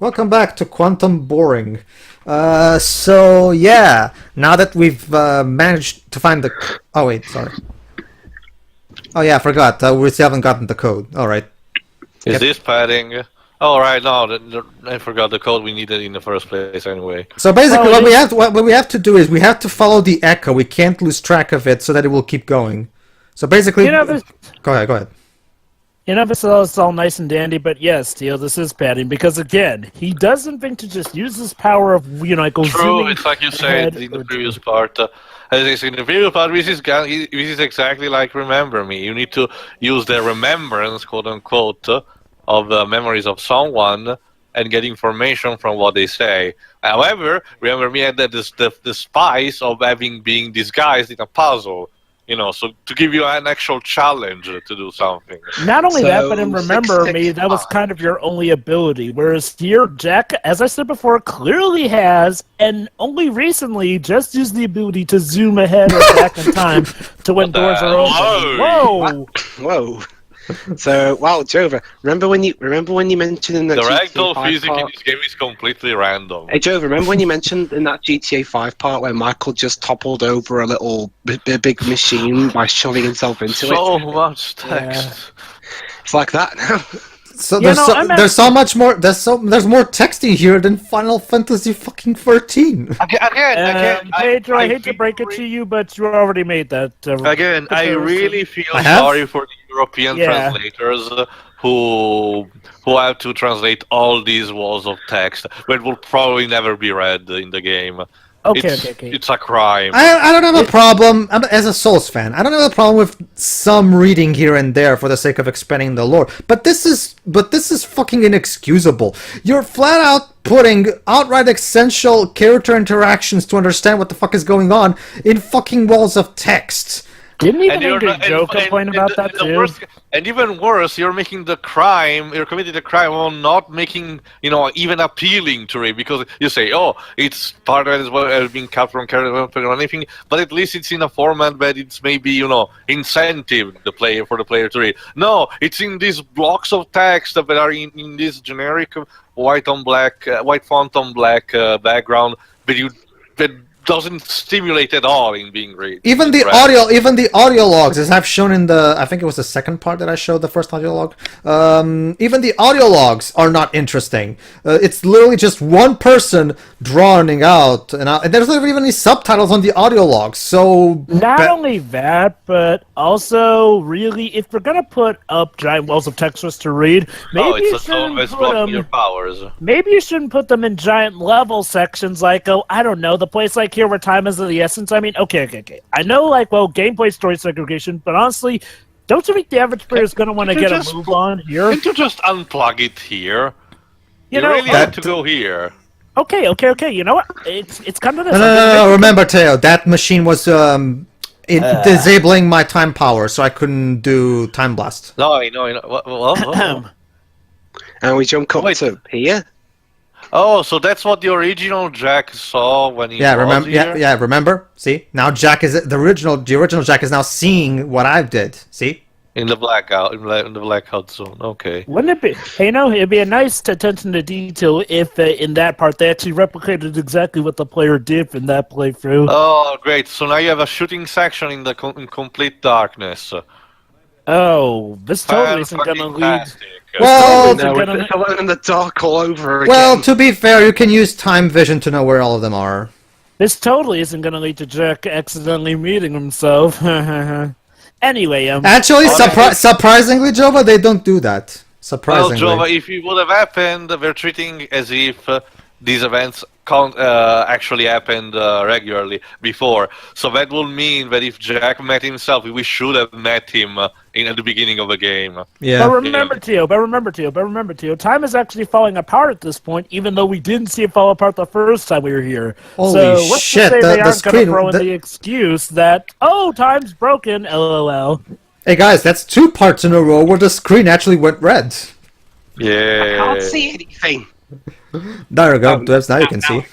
Welcome back to Quantum Boring. So yeah, now that we've managed to find the... Oh wait, sorry. Oh yeah, I forgot. We still haven't gotten the code. Alright. Is this padding? Oh, right, no, I forgot the code we needed in the first place anyway. So basically what we have to do is we have to follow the echo. We can't lose track of it so that it will keep going. So basically... Go ahead. You know, this is all nice and dandy, but yes, Teal, this is padding, because again, he doesn't think to just use his power of, go True, it's like you said in the previous part. As in the previous part, this is exactly like Remember Me. You need to use the remembrance, quote-unquote, of the memories of someone and get information from what they say. However, Remember Me had the spice of being disguised in a puzzle. So to give you an actual challenge to do something. Not only that, but in Remember Me, that was kind of your only ability. Whereas here, Jack, as I said before, clearly has, and only recently, just used the ability to zoom ahead or back in time to when doors are open. Whoa! So, wow, Jova, remember when you mentioned in the ragdoll physics in this game is completely random. Hey, Jova, remember when you mentioned in that GTA 5 part where Michael just toppled over a big machine by shoving himself into it? So much text. Yeah. It's like that now. So there's so much more. There's more texting here than Final Fantasy fucking 13. Again, Pedro, I hate to break it to you, but you already made that. Again, I really feel sorry for the European translators who have to translate all these walls of text, but will probably never be read in the game. Okay. It's a crime. I don't have a problem, as a Souls fan, I don't have a problem with some reading here and there for the sake of expanding the lore, but this is fucking inexcusable. You're flat out putting outright essential character interactions to understand what the fuck is going on in fucking walls of text. Didn't even Angry Joe complain about that too? And even worse, you're committing the crime while not making, even appealing to it, because you say, oh, it's part of it as well as being cut from character or anything, but at least it's in a format that it's maybe, incentive for the player to read. No, it's in these blocks of text that are in this generic white font on black background, that doesn't stimulate at all in being read. Even the audio logs, as I've shown in I think it was the second part that I showed, the first audio log. Even the audio logs are not interesting. It's literally just one person drawing out, and there's not even any subtitles on the audio logs. So not only that, but also really, if we're gonna put up giant walls of text for us to read, maybe you shouldn't put them. Your powers. Maybe you shouldn't put them in giant level sections, like I don't know, the place like here where time is of the essence. I mean, okay. I know, gameplay story segregation, but honestly, don't you think the average player is going to want to get a move on here? Can't you just unplug it here? You really have to go here. Okay. You know what? It's kind of this. No. Remember, Teo, that machine was disabling my time power, so I couldn't do time blast. No, I know. Well. And we jump up to here. Oh, so that's what the original Jack saw when he was here? Yeah, remember? See? Now Jack is the original Jack is now seeing what I did. See? In the blackout zone. Okay. Wouldn't it be? Hey, it'd be a nice attention to detail if in that part they actually replicated exactly what the player did in that playthrough. Oh, great! So now you have a shooting section in complete darkness. Oh, this totally isn't gonna lead. Well, it's alone in the dark all over again. Well, to be fair, you can use time vision to know where all of them are. This totally isn't going to lead to Jack accidentally meeting himself. Anyway, actually, surprisingly, Jova, they don't do that. Surprisingly. Well, Jova, if it would have happened, we're treating as if these events actually happened regularly before. So that would mean that if Jack met himself, we should have met him at the beginning of the game. Yeah. But remember, Teo, time is actually falling apart at this point, even though we didn't see it fall apart the first time we were here. Holy what's shit, to say they aren't going to throw in the excuse that, time's broken, LOL. Hey guys, that's 2 parts in a row where the screen actually went red. Yeah. I can't see anything. There you go, now you can see.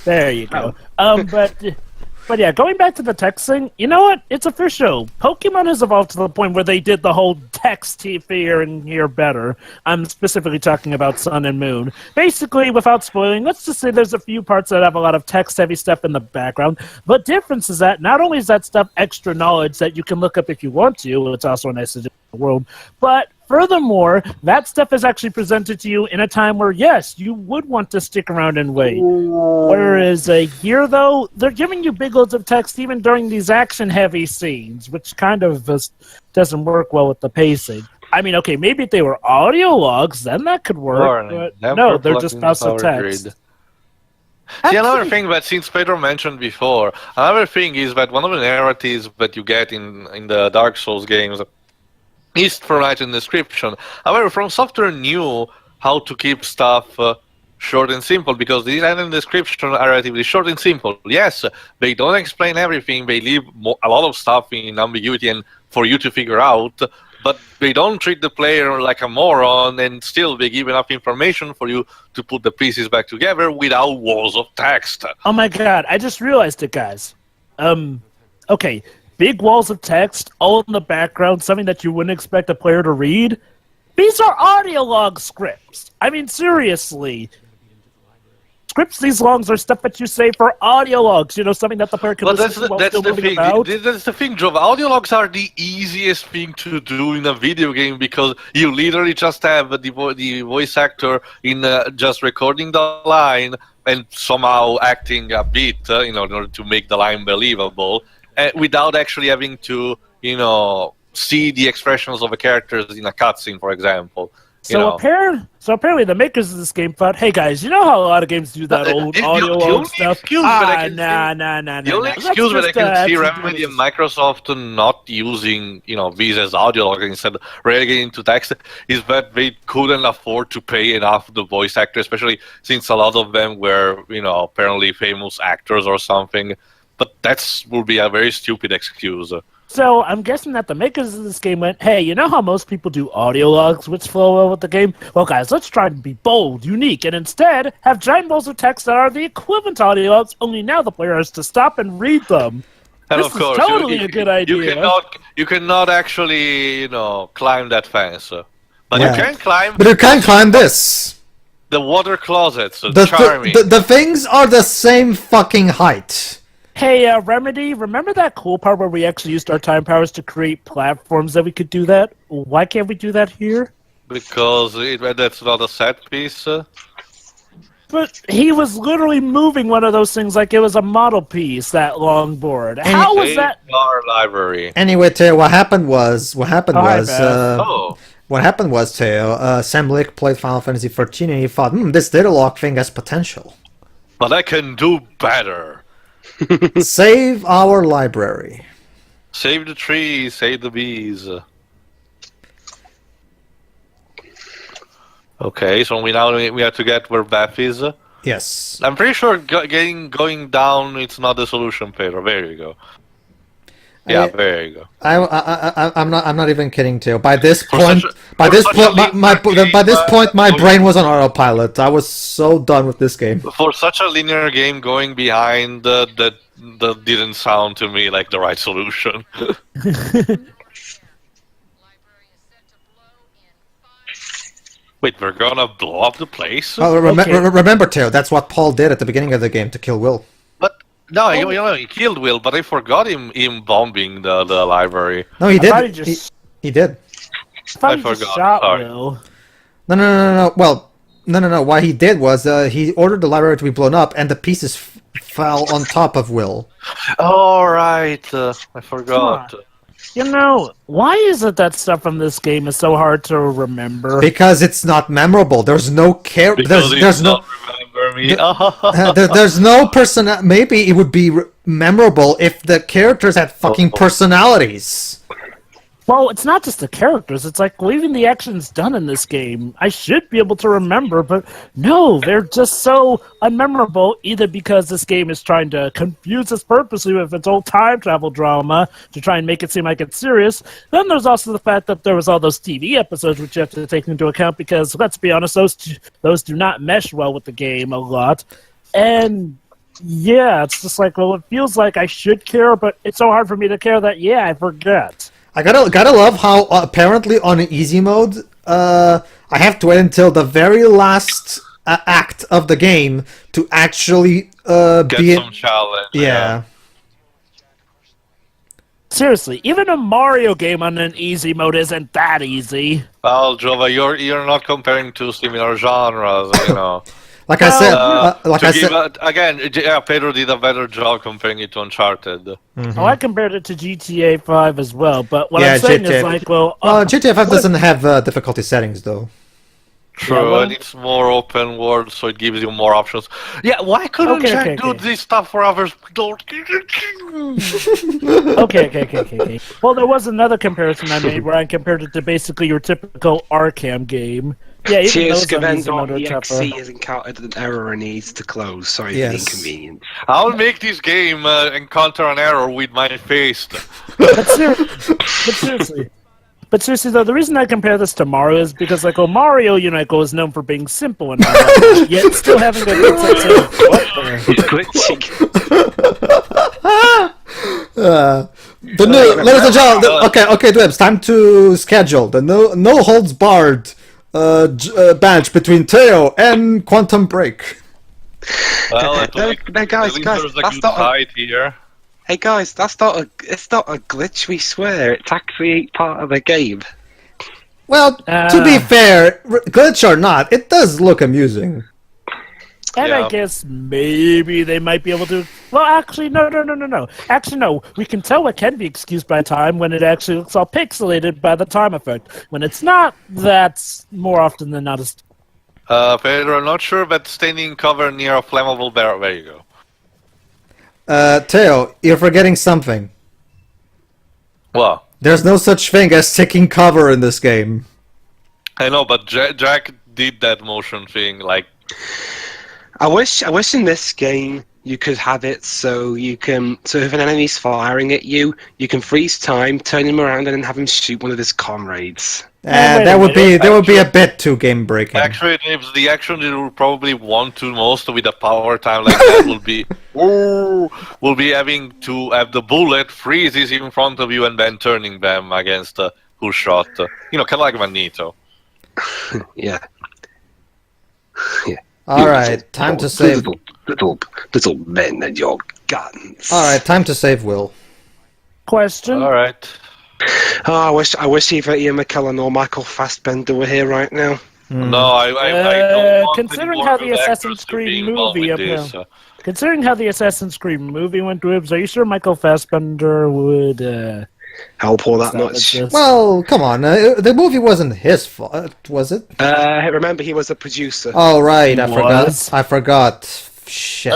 There you go. But But yeah, going back to the text thing, you know what? It's official. Pokemon has evolved to the point where they did the whole text here and here better. I'm specifically talking about Sun and Moon. Basically, without spoiling, let's just say there's a few parts that have a lot of text-heavy stuff in the background. But difference is that not only is that stuff extra knowledge that you can look up if you want to, it's also a nice addition to the world, but furthermore, that stuff is actually presented to you in a time where, yes, you would want to stick around and wait. Whereas here, though, they're giving you big loads of text even during these action-heavy scenes, which kind of doesn't work well with the pacing. I mean, okay, maybe if they were audio logs, then that could work, but no, they're just bouts of text. See, another thing that since Pedro mentioned before, another thing is that one of the narratives that you get in the Dark Souls games is provided in the description. However, From Software knew how to keep stuff short and simple, because the item description are relatively short and simple. Yes, they don't explain everything, they leave a lot of stuff in ambiguity and for you to figure out, but they don't treat the player like a moron, and still they give enough information for you to put the pieces back together without walls of text. Oh my god, I just realized it, guys. Okay. Big walls of text, all in the background, something that you wouldn't expect a player to read. These are audio log scripts. I mean, seriously. Scripts these longs are stuff that you say for audio logs, something that the player can listen to while still moving about. That's the thing, Joe. Audio logs are the easiest thing to do in a video game, because you literally just have the voice actor in just recording the line and somehow acting a bit in order to make the line believable. Without actually having to, see the expressions of the characters in a cutscene, for example. So apparently the makers of this game thought, hey guys, you know how a lot of games do that old audio log stuff? The only excuse that I can see Remedy and Microsoft not using, these as audio logs instead of relegating to text is that they couldn't afford to pay enough the voice actor, especially since a lot of them were, apparently famous actors or something. But that will be a very stupid excuse. So I'm guessing that the makers of this game went, hey, you know how most people do audio logs which flow well with the game? Well, guys, let's try to be bold, unique, and instead have giant balls of text that are the equivalent audio logs, only now the player has to stop and read them. And this of course, is totally a good idea. You cannot actually, climb that fence. But you can climb... But you can climb this! The water closets, charming. The things are the same fucking height. Hey, Remedy, remember that cool part where we actually used our time powers to create platforms that we could do that? Why can't we do that here? Because that's not a set piece. But he was literally moving one of those things like it was a model piece, that long board. How was that? Our library. Anyway, Teo, what happened was, Teo, Sam Lick played Final Fantasy XIV and he thought, this data log thing has potential. But I can do better. Save our library. Save the trees, save the bees. Okay, so we have to get where Beth is. Yes. I'm pretty sure going down it's not the solution, Pedro. There you go. Yeah, there you go. I'm not even kidding, Teo. By this point, my brain was on autopilot. I was so done with this game. For such a linear game, going behind that didn't sound to me like the right solution. Wait, we're gonna blow up the place? Oh, remember, Teo, that's what Paul did at the beginning of the game to kill Will. No, he killed Will, but I forgot him bombing the library. No, he did. He did. I forgot. Shot Will. No. Well, no. What he did was he ordered the library to be blown up, and the pieces fell on top of Will. Oh, right. I forgot. Why is it that stuff from this game is so hard to remember? Because it's not memorable. There's no character. There's no. There's no person. Maybe it would be memorable if the characters had fucking personalities. Well, it's not just the characters. It's like leaving the actions done in this game. I should be able to remember, but no, they're just so unmemorable, either because this game is trying to confuse us purposely with its old time travel drama to try and make it seem like it's serious. Then there's also the fact that there was all those TV episodes which you have to take into account because, let's be honest, those do not mesh well with the game a lot. And Yeah, it's just like, well, it feels like I should care, but it's so hard for me to care that, yeah, I forget. I gotta love how apparently on easy mode, I have to wait until the very last act of the game to actually Get some challenge. Yeah. Seriously, even a Mario game on an easy mode isn't that easy. Well, Jova, you're not comparing two similar genres, you know. Like I said, Again, yeah, Pedro did a better job comparing it to Uncharted. Oh, I compared it to GTA 5 as well, but what I'm saying is like, well... GTA 5 doesn't have difficulty settings, though. True, and it's more open world, so it gives you more options. Yeah, why couldn't Jack do this stuff for others? Okay. Well, there was another comparison I made where I compared it to basically your typical Arkham game. Yeah, even those .exe has encountered an error and needs to close. Sorry for the inconvenience. I'll make this game encounter an error with my face. But seriously, though, the reason I compare this to Mario is because, like, Mario, you know, is known for being simple and all that, yet still having a good sense of glitching. Ladies and gentlemen, okay, Dwebs, time to schedule the no holds barred badge between Teo and Quantum Break. Well, guys, that's not here. Hey guys, it's not a glitch, we swear. It's actually part of the game. Well, to be fair, glitch or not, it does look amusing. And I guess maybe they might be able to... Well, actually, no. Actually, no. We can tell it can be excused by time when it actually looks all pixelated by the time effect. When it's not, that's more often than not. Pedro, not sure, but standing cover near a flammable barrel. There you go. Teo, you're forgetting something. What? There's no such thing as taking cover in this game. I know, but Jack did that motion thing, like... I wish in this game you could have it so if an enemy's firing at you, you can freeze time, turn him around, and then have him shoot one of his comrades. That would be a bit too game breaking. Actually, if the action you will probably want to most with a power time like that will be having to have the bullet freezes in front of you and then turning them against who shot. Kind of like Magneto. Yeah. Alright, time to save... Little men and your guns. Alright, time to save Will. Question? Alright. Oh, I wish either Ian McKellen or Michael Fassbender were here right now. No, I don't want considering how the Assassin's Creed movie Considering how the Assassin's Creed movie went to are you sure Michael Fassbender would help all that much? Well, come on, the movie wasn't his fault, was it? Remember, he was a producer. Oh right, I forgot. Shit.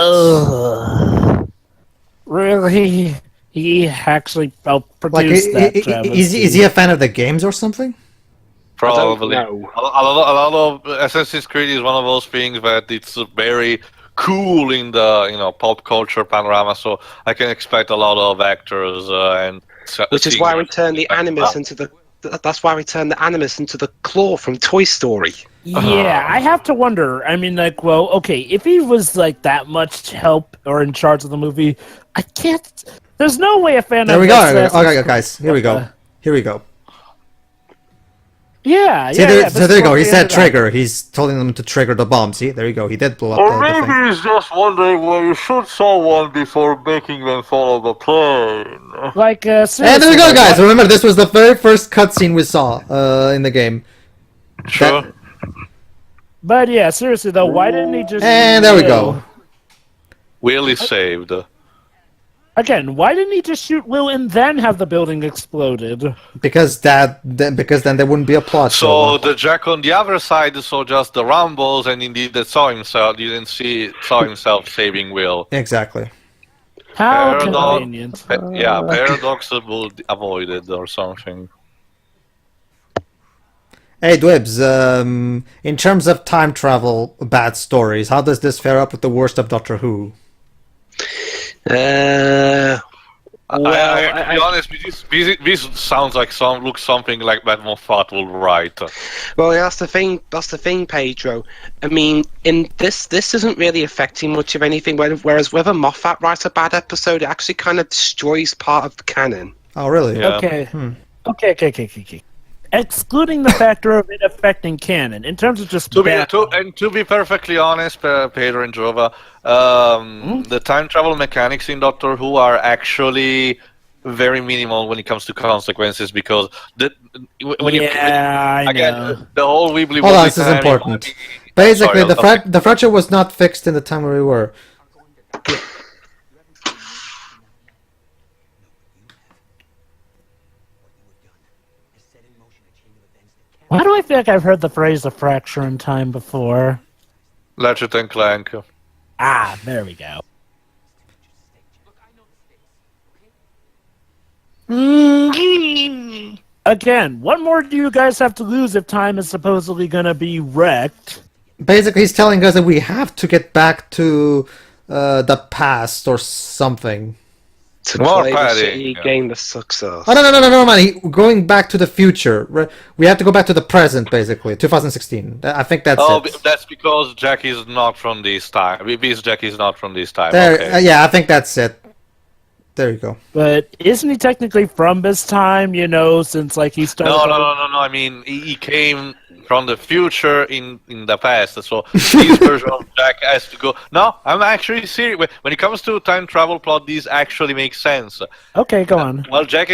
Really? He actually helped produce that. Is he a fan of the games or something? Probably. A lot of Assassin's Creed is one of those things that it's very cool in the pop culture panorama. So I can expect a lot of actors which is why we turned the animus into the. That's why we turned the animus into the claw from Toy Story. Yeah, I have to wonder. I mean, like, well, okay, if he was like that much help or in charge of the movie, I can't. There's no way a fan. There we go. Okay, guys, here we go. Yeah, See, so there you go. He said trigger. He's telling them to trigger the bomb. See, there you go. He did blow up the thing. Or maybe he's just wondering where you should someone before making them follow the plane. Like, seriously. And there we go, guys. Remember, this was the very first cutscene we saw in the game. Sure. But yeah, seriously though, why didn't he just... And there we go. Will is saved. Again, why didn't he just shoot Will and then have the building exploded? Because then there wouldn't be a plot. So the Jack on the other side saw just the rumbles, and indeed saw himself himself saving Will. Exactly. How convenient. Paradox avoided or something. Hey Dwebs, in terms of time travel bad stories, how does this fare up with the worst of Doctor Who? I To be honest, this sounds like something like that Moffat will write. Well, that's the thing. That's the thing, Pedro. I mean, in this isn't really affecting much of anything. Whereas whether Moffat writes a bad episode, it actually kind of destroys part of the canon. Oh, really? Yeah. Okay. Okay. Excluding the factor of it affecting canon, in terms of just To be perfectly honest, Pedro and Jova, the time travel mechanics in Doctor Who are actually very minimal when it comes to consequences, because I know. the whole wibbly Hold on, this is important. Basically, the fracture was not fixed in the time where we were. Why do I feel like I've heard the phrase "a fracture in time" before? Ratchet and Clank. Ah, there we go. Again, what more do you guys have to lose if time is supposedly going to be wrecked? Basically, he's telling us that we have to get back to the past or something. To More play the party, shitty game that sucks us. Oh, no, man. Going back to the future. We have to go back to the present, basically. 2016. I think that's it. That's because Jack is not from this time. This Jack is not from this time. There, Okay. yeah, I think that's it. There you go. But isn't he technically from this time, since he started... No. I mean, he came from the future in the past, so his version of Jack has to go... No, I'm actually serious. When it comes to time travel plot, these actually make sense. Okay, go on. While Jack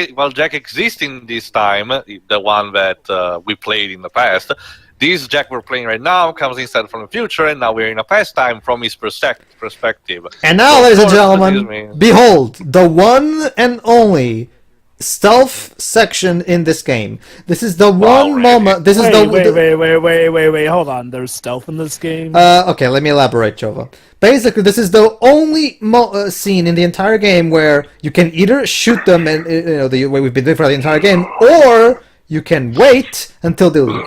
exists in this time, the one that we played in the past, this Jack we're playing right now comes instead from the future, and now we're in a past time from his perspective. And now, ladies and gentlemen, behold, the one and only stealth section in this game. This is the one moment... This is Wait, hold on. There's stealth in this game? Okay, let me elaborate, Jova. Basically, this is the only scene in the entire game where you can either shoot them, and the way we've been doing for the entire game, or you can wait until they leave.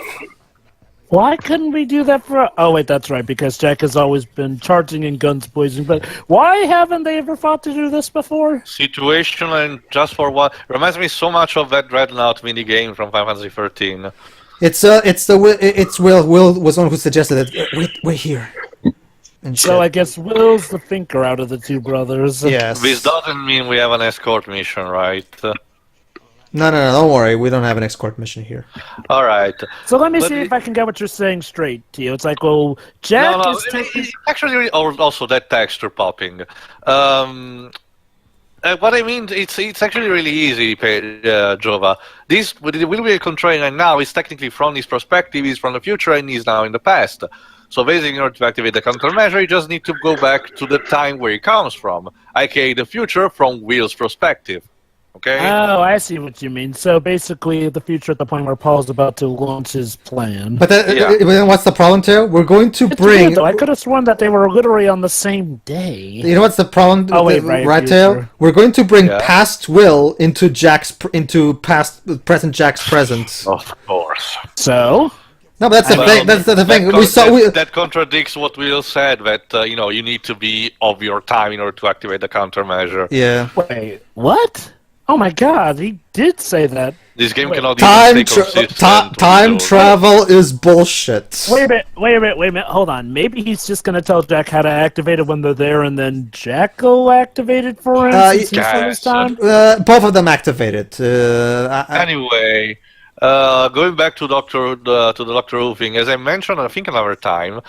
Why couldn't we do that for... Oh, wait, that's right, because Jack has always been charging and guns blazing, but why haven't they ever thought to do this before? Situational and just for what... Reminds me so much of that Dreadnought minigame from Final Fantasy 13. It's Will. Will was the one who suggested it. Wait here. And so I guess Will's the thinker out of the two brothers. Yes. This doesn't mean we have an escort mission, right? No, don't worry. We don't have an escort mission here. All right. So let me see if I can get what you're saying straight, Tio. It's like, well, Jack is taking... Actually, also that texture popping. What I mean, it's actually really easy, Jova. This will be controlling right now is technically from his perspective, he's from the future, and he's now in the past. So basically, in order to activate the countermeasure, you just need to go back to the time where he comes from, aka the future from Will's perspective. Okay? Oh, I see what you mean. So basically, the future at the point where Paul's about to launch his plan. But then what's the problem, Teo? We're going to bring... Weird, though. I could have sworn that they were literally on the same day. You know what's the problem, right, Teo? We're going to bring past Will into present Jack's present. Of course. So? No, but that's the thing. That's the thing. That contradicts what Will said. That you need to be of your time in order to activate the countermeasure. Yeah. Wait, what? Oh my God, he did say that. This game cannot time travel is bullshit. Wait a minute. Hold on. Maybe he's just gonna tell Jack how to activate it when they're there, and then Jack will activate it for him since he's from his time. Both of them activated. Anyway. Going back to the Doctor Who thing, as I mentioned, I think another time,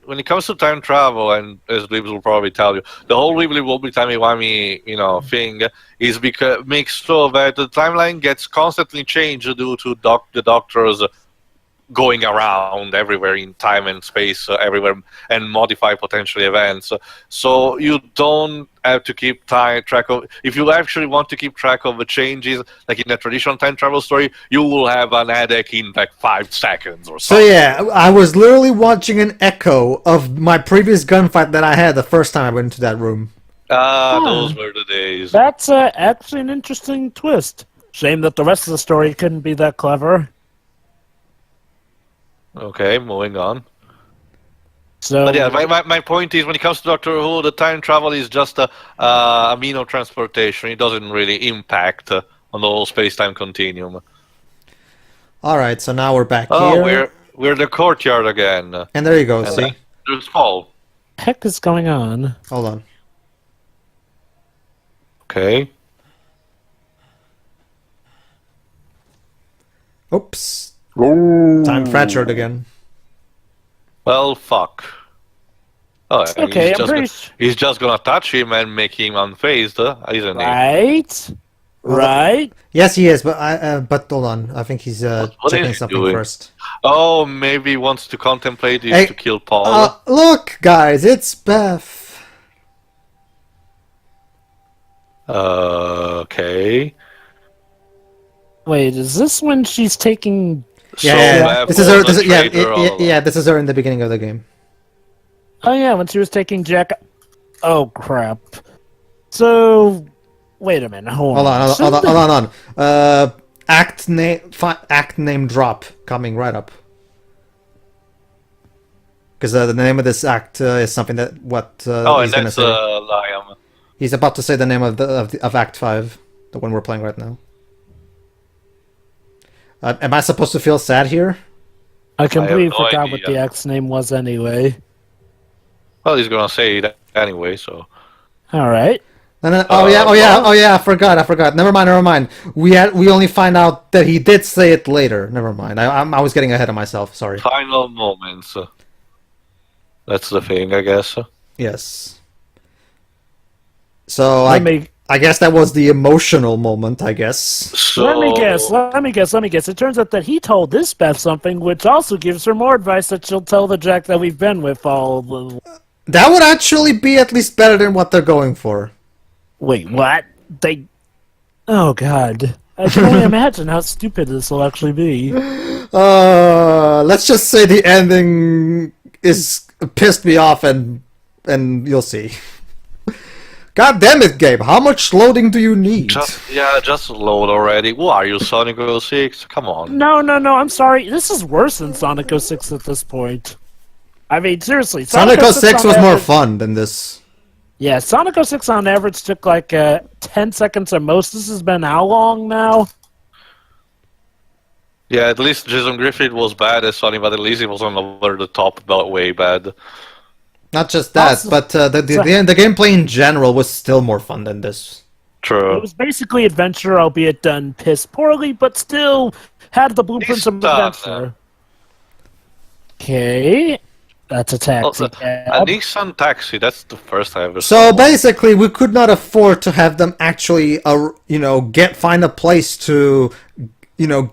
when it comes to time travel, and as Libs will probably tell you, the whole Wibbly Wobbly Timey-Wimey, thing is because makes so that the timeline gets constantly changed due to the Doctor's going around everywhere in time and space, everywhere, and modify potential events. So you don't have to keep track of... If you actually want to keep track of the changes, like in a traditional time travel story, you will have an headache in like 5 seconds or something. So yeah, I was literally watching an echo of my previous gunfight that I had the first time I went into that room. Those were the days. That's actually an interesting twist. Shame that the rest of the story couldn't be that clever. Okay, moving on. So, But yeah, my point is, when it comes to Doctor Who, the time travel is just a mean of transportation. It doesn't really impact on the whole space-time continuum. Alright, so now we're back Oh, here. we're the courtyard again. And there you go, And see? there's Paul. heck is going on? Hold on. Okay. Oops. Time fractured again. Well, fuck. Oh, yeah, Okay, I'm pretty he's just gonna touch him and make him unfazed, isn't he? right. Right. Yes, he is, but hold on. I think he's What checking is he something doing? first. Oh, maybe he wants to contemplate this Hey, to kill Paul. Look, guys, it's Beth. Okay. Wait, is this when she's taking? Yeah, Beth this is her. was a Yeah, traitor all along. yeah, this is her in the beginning of the game. Oh yeah, when she was taking Jack. Oh crap. So, wait a minute. Hold on. Hold on. Act name drop coming right up. Because the name of this act is something that Oh, he's and gonna that's say. Liam. He's about to say the name of Act 5, the one we're playing right now. Am I supposed to feel sad here? I completely no forgot what idea. the X name was anyway. Well, he's gonna say that anyway, so. All right. No. Oh yeah. I forgot. Never mind. We only find out that he did say it later. Never mind. I was getting ahead of myself. Sorry. Final moments. That's the thing, I guess. Yes. So Let me I guess that was the emotional moment. I guess. So, let me guess. It turns out that he told this Beth something, which also gives her more advice that she'll tell the Jack that we've been with all the. That would actually be at least better than what they're going for. Wait, what? They. Oh God! I can only imagine how stupid this will actually be. Let's just say the ending is pissed me off, and you'll see. God damn it, Gabe! How much loading do you need? just load already. Who are you, Sonic 06? Come on. No. I'm sorry. This is worse than Sonic 06 at this point. I mean, seriously. Sonic 06 was on more average- fun than this. Yeah, Sonic 06 on average took like 10 seconds at most. This has been how long now? Yeah, at least Jason Griffith was bad as Sonic, but at least it wasn't over the top, but way bad. Not just that, Also- but the gameplay in general was still more fun than this. It True. was basically adventure, albeit done piss poorly, but still had the blueprints of Decent, adventure. Okay, that's a taxi Also, a cab. Nissan Taxi, that's the first I ever So saw. basically, we could not afford to have them actually, find a place to,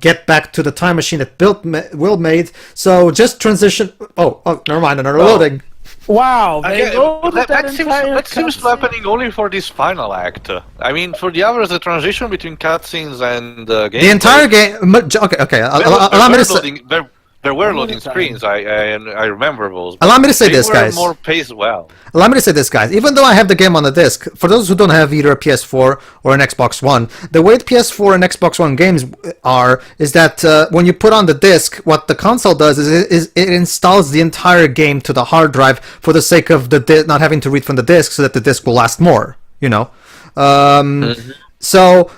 get back to the time machine that Will made. So just transition. Oh, never mind. Another loading. Wow, they Okay, loaded that entire that seems cutscene. happening only for this final act. I mean, for the others, the transition between cutscenes and game. The entire game. Okay. Allow me to say. There were loading screens. I remember those. but Allow me to say they this, were guys. more paced well. Allow me to say this, guys. Even though I have the game on the disc, for those who don't have either a PS4 or an Xbox One, the way the PS4 and Xbox One games is that when you put on the disc, what the console does is it installs the entire game to the hard drive for the sake of not having to read from the disc, so that the disc will last more. So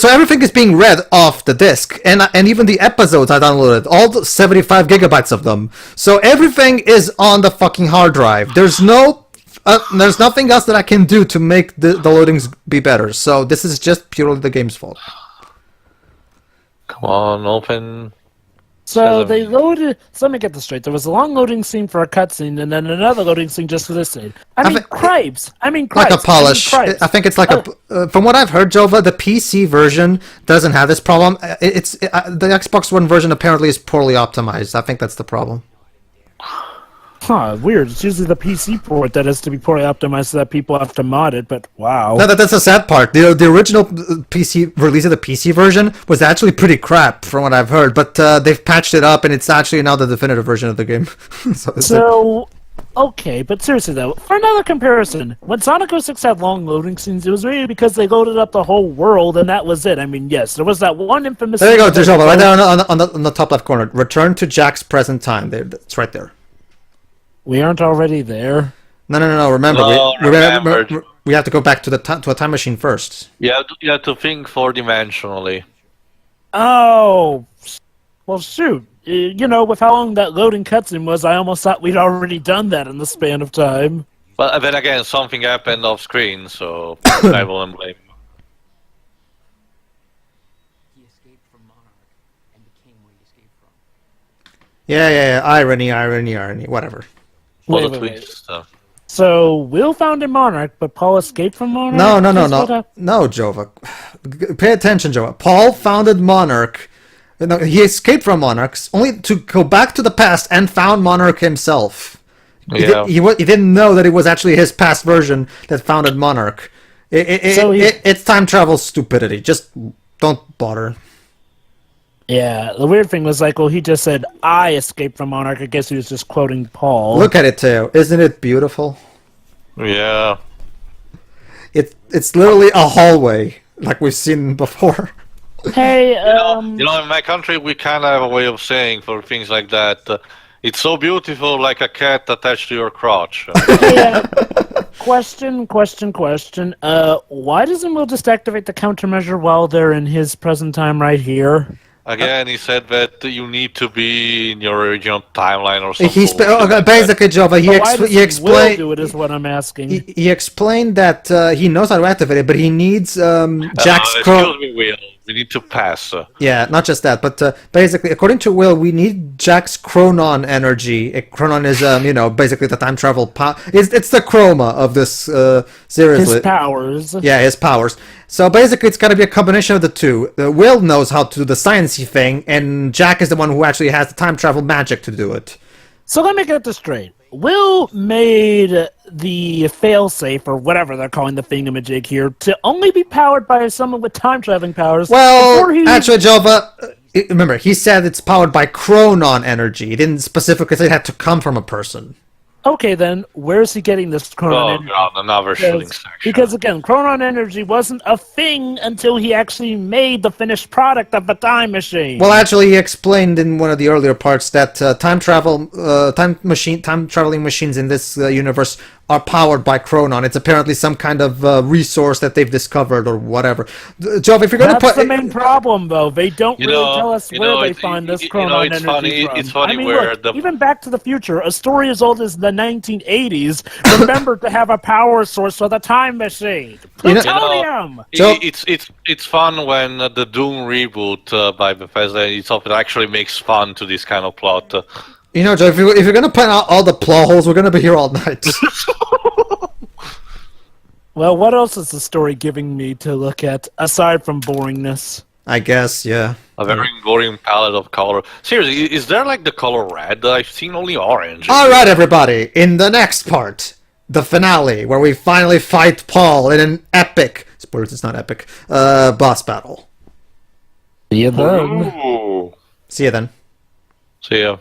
everything is being read off the disc, and even the episodes I downloaded, all the 75 gigabytes of them. So everything is on the fucking hard drive. There's nothing else that I can do to make the loadings be better. So this is just purely the game's fault. Come on, open. So they loaded. So let me get this straight. There was a long loading scene for a cutscene, and then another loading scene just for this scene. I mean, cripes. Like a polish. I think it's like from what I've heard, Jova, the PC version doesn't have this problem. The Xbox One version apparently is poorly optimized. I think that's the problem. Huh, weird. It's usually the PC port that has to be poorly optimized so that people have to mod it, but wow. No, that's the sad part. The original PC release of the PC version was actually pretty crap, from what I've heard. But they've patched it up, and it's actually now the definitive version of the game. Okay, but seriously though, for another comparison, when Sonic 06 had long loading scenes, it was really because they loaded up the whole world, and that was it. I mean, yes, there was that one infamous. There you go, Jova, right there on the top left corner. Return to Jack's present time. It's right there. We aren't already there. No. Remember, No, remembered. we have to go back to the to a time machine first. You have to think four-dimensionally. Oh, well, shoot. You know, with how long that loading cutscene was, I almost thought we'd already done that in the span of time. But then again, something happened off screen, so I won't blame. He escaped from Monarch and became what he escaped from. Yeah. Irony. Whatever. What a Wait. twist. So, Will founded Monarch, but Paul escaped from Monarch? No, Jova. Pay attention, Jova. Paul founded Monarch. No, he escaped from Monarchs only to go back to the past and found Monarch himself. Yeah. He didn't know that it was actually his past version that founded Monarch. It's time travel stupidity. Just don't bother. Yeah, the weird thing was like, well, he just said, I escaped from Monarch. I guess he was just quoting Paul. Look at it, Teo. Isn't it beautiful? Yeah. It's literally a hallway, like we've seen before. Hey, You know, in my country, we kind of have a way of saying for things like that. It's so beautiful, like a cat attached to your crotch. Question. Why doesn't Will just activate the countermeasure while they're in his present time right here? Again, he said that you need to be in your original timeline or something. Basically, Jova, Why does Will explained. do it is what I'm asking. He explained that he knows how to activate it, but he needs Jack's excuse me, Will. We need to pass. Yeah, not just that, but basically, according to Will, we need Jack's chronon energy. Chronon is, basically the time travel power. It's the chroma of this series. His powers. Yeah, his powers. So basically, it's got to be a combination of the two. Will knows how to do the sciencey thing, and Jack is the one who actually has the time travel magic to do it. So let me get this straight. Will made the failsafe, or whatever they're calling the thingamajig here, to only be powered by someone with time-traveling powers. Well, actually, Jova, remember, he said it's powered by chronon energy. He didn't specifically say it had to come from a person. Okay, then, where's he getting this chronon energy? God, another shooting section. Because, again, chronon energy wasn't a thing until he actually made the finished product of the time machine. Well, actually, he explained in one of the earlier parts that time traveling machines in this universe are powered by chronon. It's apparently some kind of resource that they've discovered or whatever. Joe, if you're going to put... That's the main problem, though. They don't really tell us where they find this chronon energy from. It's funny I mean, where look, even Back to the Future, a story as old as the 1980s, remembered to have a power source for the time machine. Plutonium! It's fun when the Doom reboot by Bethesda itself, it actually makes fun to this kind of plot. You know, Joe, if you're going to point out all the plot holes, we're going to be here all night. Well, what else is the story giving me to look at, aside from boringness? I guess, yeah. A very boring palette of color. Seriously, is there like the color red? I've seen only orange. Alright, everybody, in the next part, the finale, where we finally fight Paul in an epic, spoilers, it's not epic, boss battle. See you then. Ooh. See you then. See ya.